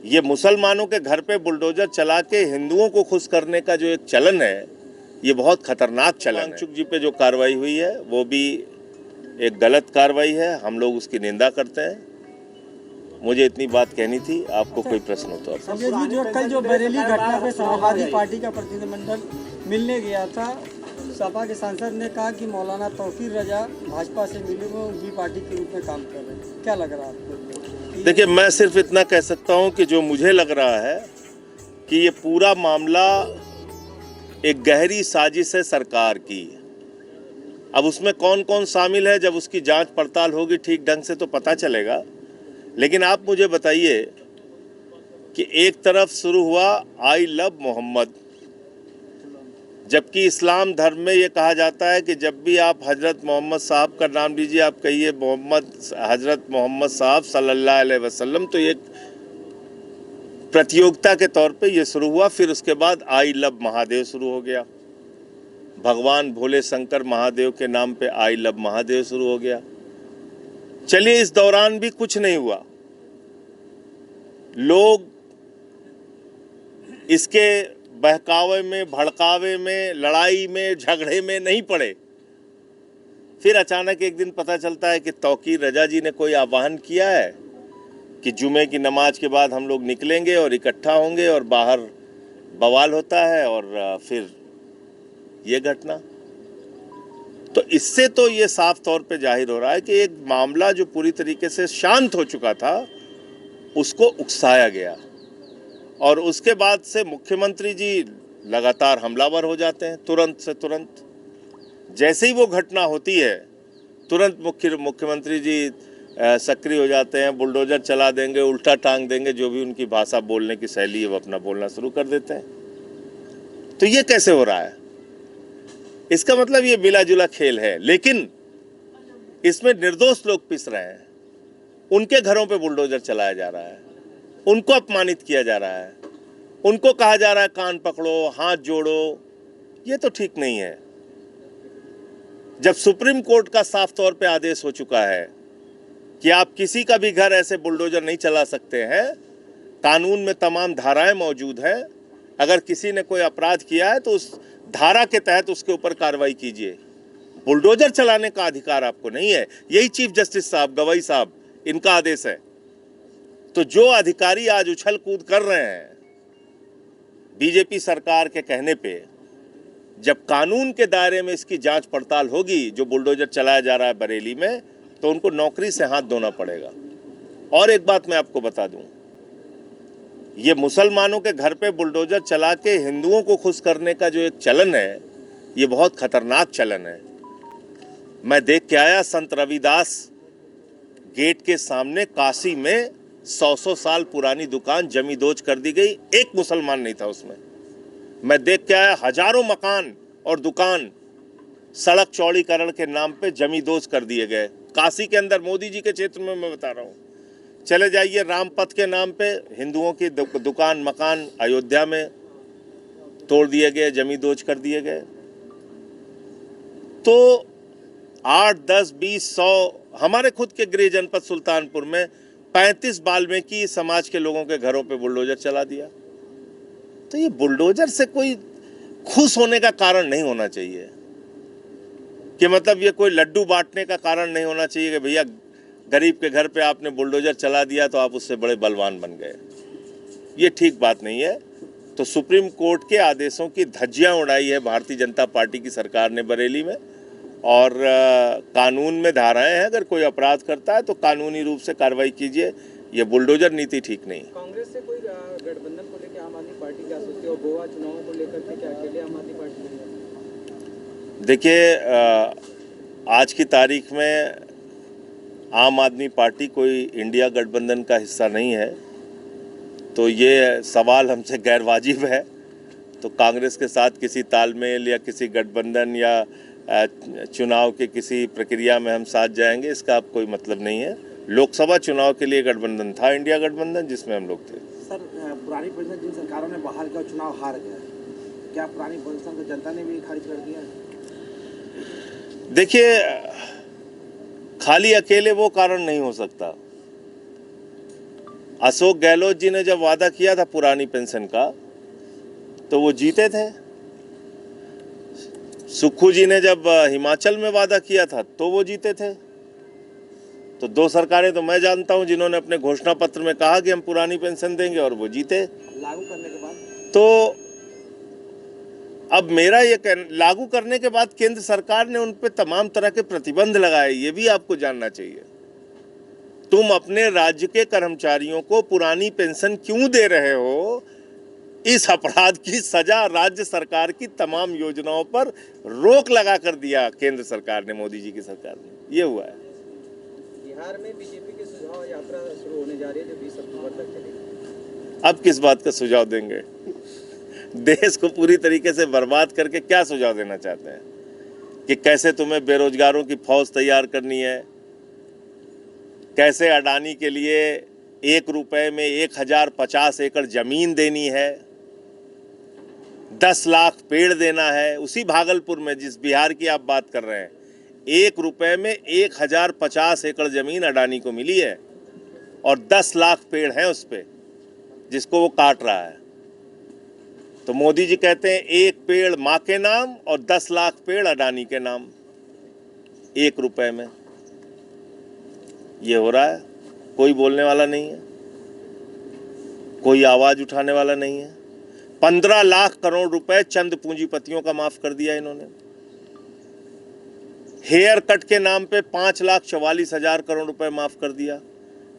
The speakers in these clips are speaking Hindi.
ये मुसलमानों के घर पे बुलडोजर चला के हिंदुओं को खुश करने का जो एक चलन है, ये बहुत खतरनाक चलन है। वांगचुक जी पे जो कार्रवाई हुई है वो भी एक गलत कार्रवाई है, हम लोग उसकी निंदा करते हैं। मुझे इतनी बात कहनी थी, आपको कोई प्रश्न हो तो आप। संजय जी, जो कल जो बरेली घटना पे समाजवादी पार्टी का प्रतिनिधिमंडल मिलने गया था, सपा के सांसद ने कहा कि मौलाना तौकीर रजा भाजपा से मिले, वो उनकी पार्टी के रूप में काम कर रहे हैं। क्या लग रहा है आपको? देखिए, मैं सिर्फ इतना कह सकता हूं कि जो मुझे लग रहा है कि ये पूरा मामला एक गहरी साजिश है सरकार की। अब उसमें कौन कौन शामिल है, जब उसकी जांच पड़ताल होगी ठीक ढंग से तो पता चलेगा। लेकिन आप मुझे बताइए कि एक तरफ शुरू हुआ आई लव मोहम्मद, जबकि इस्लाम धर्म में ये कहा जाता है कि जब भी आप हजरत मोहम्मद साहब का नाम लीजिए, आप कहिए हजरत मोहम्मद साहब सल्लल्लाहु अलैहि वसल्लम। तो एक प्रतियोगिता के तौर पे ये शुरू हुआ। फिर उसके बाद आई लव महादेव शुरू हो गया, भगवान भोले शंकर महादेव के नाम पे आई लव महादेव शुरू हो गया। चलिए, इस दौरान भी कुछ नहीं हुआ, लोग इसके बहकावे में, भड़कावे में, लड़ाई में, झगड़े में नहीं पड़े। फिर अचानक एक दिन पता चलता है कि तौकीर रजा जी ने कोई आह्वान किया है कि जुमे की नमाज के बाद हम लोग निकलेंगे और इकट्ठा होंगे, और बाहर बवाल होता है और फिर ये घटना। तो इससे तो ये साफ तौर पे जाहिर हो रहा है कि एक मामला जो पूरी तरीके से शांत हो चुका था उसको उकसाया गया, और उसके बाद से मुख्यमंत्री जी लगातार हमलावर हो जाते हैं। तुरंत से तुरंत जैसे ही वो घटना होती है, तुरंत मुख्यमंत्री जी सक्रिय हो जाते हैं, बुलडोजर चला देंगे, उल्टा टांग देंगे, जो भी उनकी भाषा बोलने की शैली है वो अपना बोलना शुरू कर देते हैं। तो ये कैसे हो रहा है? इसका मतलब ये मिला जुला खेल है, लेकिन इसमें निर्दोष लोग पिस रहे हैं। उनके घरों पे बुलडोजर चलाया जा रहा है, उनको अपमानित किया जा रहा है, उनको कहा जा रहा है कान पकड़ो, हाथ जोड़ो। ये तो ठीक नहीं है। जब सुप्रीम कोर्ट का साफ तौर पे आदेश हो चुका है कि आप किसी का भी घर ऐसे बुलडोजर नहीं चला सकते हैं, कानून में तमाम धाराएं मौजूद हैं, अगर किसी ने कोई अपराध किया है तो उस धारा के तहत उसके ऊपर कार्रवाई कीजिए। बुलडोजर चलाने का अधिकार आपको नहीं है। यही चीफ जस्टिस साहब, गवाई साहब, इनका आदेश है। तो जो अधिकारी आज उछल कूद कर रहे हैं बीजेपी सरकार के कहने पे, जब कानून के दायरे में इसकी जांच पड़ताल होगी, जो बुलडोजर चलाया जा रहा है बरेली में, तो उनको नौकरी से हाथ धोना पड़ेगा। और एक बात मैं आपको बता दूं, ये मुसलमानों के घर पे बुलडोजर चला के हिंदुओं को खुश करने का जो एक चलन है, ये बहुत खतरनाक चलन है। मैं देख के आया, संत रविदास गेट के सामने काशी में 100 साल पुरानी दुकान जमींदोज कर दी गई, एक मुसलमान नहीं था उसमें। मैं देख के आया, हजारों मकान और दुकान सड़क चौड़ीकरण के नाम पे जमींदोज कर दिए गए। काशी के अंदर, मोदी जी के क्षेत्र में मैं बता रहा हूँ। चले जाइए, रामपथ के नाम पे हिंदुओं की दुकान, मकान अयोध्या में तोड़ दिए गए, जमींदोज कर दिए गए। तो 8, 10, 20, 100 हमारे खुद के गृह जनपद सुल्तानपुर में 35 वाल्मीकि समाज के लोगों के घरों पे बुलडोजर चला दिया। तो ये बुलडोजर से कोई खुश होने का कारण नहीं होना चाहिए, कि मतलब ये कोई लड्डू बांटने का कारण नहीं होना चाहिए कि भैया गरीब के घर पे आपने बुलडोजर चला दिया तो आप उससे बड़े बलवान बन गए। ये ठीक बात नहीं है। तो सुप्रीम कोर्ट के आदेशों की धज्जियां उड़ाई है भारतीय जनता पार्टी की सरकार ने बरेली में, और कानून में धाराएं हैं, अगर कोई अपराध करता है तो कानूनी रूप से कार्रवाई कीजिए। ये बुलडोजर नीति ठीक नहीं। कांग्रेस से कोई गठबंधन को लेकर आम आदमी पार्टी क्या सोचती है, और गोवा चुनावों को लेकर के क्या अकेले आम आदमी पार्टी? देखिए, आज की तारीख में आम आदमी पार्टी कोई इंडिया गठबंधन का हिस्सा नहीं है, तो ये सवाल हमसे गैर वाजिब है। तो कांग्रेस के साथ किसी तालमेल या किसी गठबंधन या चुनाव के किसी प्रक्रिया में हम साथ जाएंगे, इसका अब कोई मतलब नहीं है। लोकसभा चुनाव के लिए गठबंधन था, इंडिया गठबंधन, जिसमें हम लोग थे। सर, पुरानी परिषद जिन सरकारों ने बाहर किया, चुनाव हार गया, क्या पुरानी परिषद को जनता ने भी खारिज कर दिया? देखिए, खाली अकेले वो कारण नहीं हो सकता। अशोक गहलोत जी ने जब वादा किया था पुरानी पेंशन का तो वो जीते थे। सुक्खू जी ने जब हिमाचल में वादा किया था तो वो जीते थे। तो दो सरकारें तो मैं जानता हूं जिन्होंने अपने घोषणा पत्र में कहा कि हम पुरानी पेंशन देंगे और वो जीते। लागू करने के बाद तो अब मेरा ये लागू करने के बाद केंद्र सरकार ने उन पे तमाम तरह के प्रतिबंध लगाए, ये भी आपको जानना चाहिए। तुम अपने राज्य के कर्मचारियों को पुरानी पेंशन क्यों दे रहे हो? इस अपराध की सजा राज्य सरकार की तमाम योजनाओं पर रोक लगा कर दिया केंद्र सरकार ने, मोदी जी की सरकार ने। ये हुआ है। बिहार में बीजेपी की सुझाव यात्रा शुरू होने जा रही है जो 20 अक्टूबर तक चलेगी। अब किस बात का सुझाव देंगे? देश को पूरी तरीके से बर्बाद करके क्या सुझाव देना चाहते हैं कि कैसे तुम्हें बेरोजगारों की फौज तैयार करनी है, कैसे अडानी के लिए 1 रुपए में 1050 एकड़ जमीन देनी है, 10 लाख पेड़ देना है। उसी भागलपुर में जिस बिहार की आप बात कर रहे हैं, 1 रुपए में 1050 एकड़ जमीन अडानी को मिली है और 10 लाख पेड़ हैं उस पे जिसको वो काट रहा है। तो मोदी जी कहते हैं 1 पेड़ माँ के नाम और 10 लाख पेड़ अडानी के नाम, 1 रुपए में। ये हो रहा है, कोई बोलने वाला नहीं है, कोई आवाज उठाने वाला नहीं है। 15 लाख करोड़ रुपए चंद पूंजीपतियों का माफ कर दिया इन्होंने। हेयर कट के नाम पे 5,44,000 करोड़ रुपए माफ कर दिया।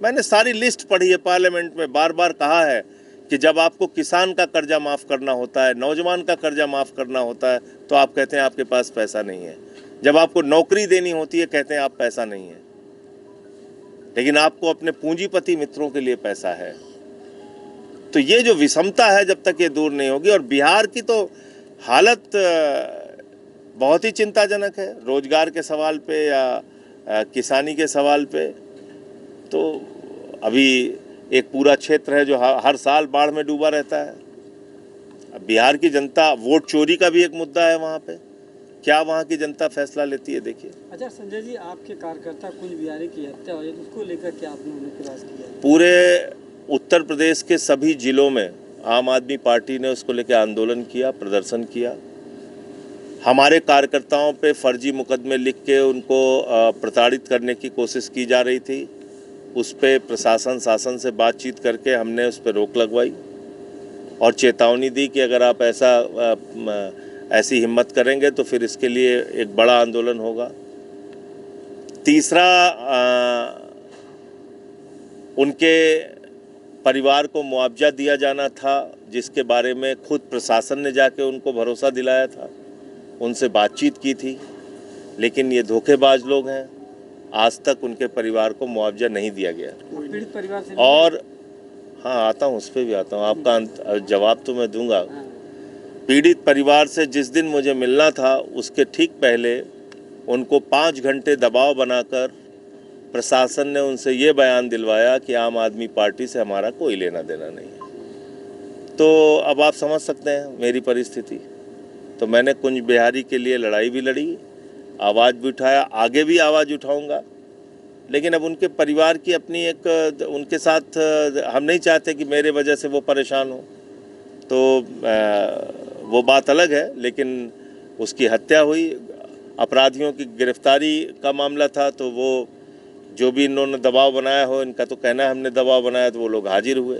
मैंने सारी लिस्ट पढ़ी है, पार्लियामेंट में बार बार कहा है कि जब आपको किसान का कर्जा माफ करना होता है, नौजवान का कर्जा माफ करना होता है, तो आप कहते हैं आपके पास पैसा नहीं है। जब आपको नौकरी देनी होती है कहते हैं आप पैसा नहीं है। लेकिन आपको अपने पूंजीपति मित्रों के लिए पैसा है। तो ये जो विषमता है जब तक ये दूर नहीं होगी, और बिहार की तो हालत बहुत ही चिंताजनक है रोजगार के सवाल पे या किसानी के सवाल पे। तो अभी एक पूरा क्षेत्र है जो हर साल बाढ़ में डूबा रहता है। अब बिहार की जनता, वोट चोरी का भी एक मुद्दा है वहाँ पे, क्या वहाँ की जनता फैसला लेती है, देखिए। अच्छा संजय जी, आपके कार्यकर्ता कुंज बिहारी की हत्या हुई तो उसको लेकर क्या आपने उन्हें प्रयास किया? पूरे उत्तर प्रदेश के सभी जिलों में आम आदमी पार्टी ने उसको लेकर आंदोलन किया, प्रदर्शन किया। हमारे कार्यकर्ताओं पे फर्जी मुकदमे लिख के उनको प्रताड़ित करने की कोशिश की जा रही थी। उस पे प्रशासन शासन से बातचीत करके हमने उस पर रोक लगवाई और चेतावनी दी कि अगर आप ऐसी हिम्मत करेंगे तो फिर इसके लिए एक बड़ा आंदोलन होगा। तीसरा, उनके परिवार को मुआवजा दिया जाना था, जिसके बारे में खुद प्रशासन ने जाके उनको भरोसा दिलाया था, उनसे बातचीत की थी। लेकिन ये धोखेबाज लोग हैं, आज तक उनके परिवार को मुआवजा नहीं दिया गया। पीड़ित परिवार से और हाँ, आता हूँ, उस पर भी आता हूँ, आपका जवाब तो मैं दूंगा। पीड़ित परिवार से जिस दिन मुझे मिलना था उसके ठीक पहले उनको 5 घंटे दबाव बनाकर प्रशासन ने उनसे ये बयान दिलवाया कि आम आदमी पार्टी से हमारा कोई लेना देना नहीं है। तो अब आप समझ सकते हैं मेरी परिस्थिति। तो मैंने कुंज बिहारी के लिए लड़ाई भी लड़ी, आवाज़ भी उठाया, आगे भी आवाज़ उठाऊंगा। लेकिन अब उनके परिवार की अपनी एक, उनके साथ हम नहीं चाहते कि मेरे वजह से वो परेशान हो, तो वो बात अलग है। लेकिन उसकी हत्या हुई, अपराधियों की गिरफ्तारी का मामला था, तो वो जो भी इन्होंने दबाव बनाया हो, इनका तो कहना है हमने दबाव बनाया, तो वो लोग हाजिर हुए।